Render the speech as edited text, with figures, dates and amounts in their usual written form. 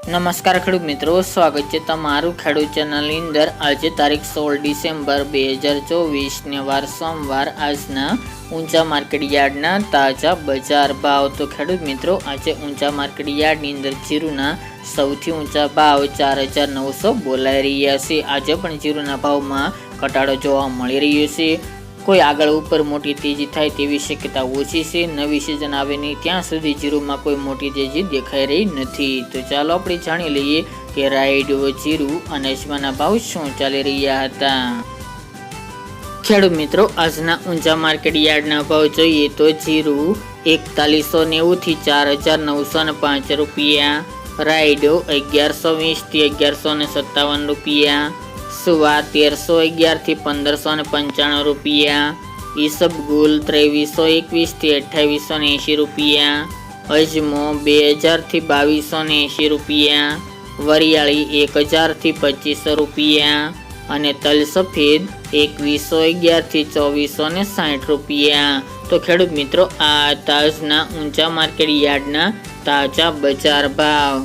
નમસ્કાર ખેડૂત મિત્રો, સ્વાગત છે તમારું ખેડૂત ચેનલની અંદર। આજે તારીખ 16 ડિસેમ્બર 2024 ને વાર સોમવાર। આજના ઊંચા માર્કેટ યાર્ડના તાજા બજાર ભાવ। તો ખેડૂત મિત્રો, આજે ઊંચા માર્કેટ યાર્ડની અંદર જીરુના સૌથી ઊંચા ભાવ 4,900 બોલાઈ રહ્યા છે। આજે પણ જીરુના ભાવમાં ઘટાડો જોવા મળી રહ્યો છે। કોઈ આગળ ઉપર મોટી તેજી થાય તેવી શક્યતા ઓછી છે। નવી સિઝન આવે નહીં ત્યાં સુધી જીરુમાં કોઈ મોટી તેજી દેખાઈ રહી નથી। તો ચાલો આપણે જાણી લઈએ કે રાયડો, જીરુ અને અજમાના ભાવ શું ચાલી રહ્યા હતા। ખેડૂત મિત્રો, આજના ઊંચા માર્કેટ યાર્ડના ભાવ જોઈએ તો જીરુ 4190 થી 4,905 રૂપિયા, રાયડો 1120 થી 1157 રૂપિયા, સુવા 1311 થી 1595 રૂપિયા, ઈસબગુલ 2321 થી 2880 રૂપિયા, અજમો 2000 થી 2280 રૂપિયા, વરિયાળી 1000 થી 2500 રૂપિયા અને તલ સફેદ 2111 થી 2460 રૂપિયા। તો ખેડૂત મિત્રો, આ તાજના ઊંચા માર્કેટ યાર્ડના તાજા બજાર ભાવ।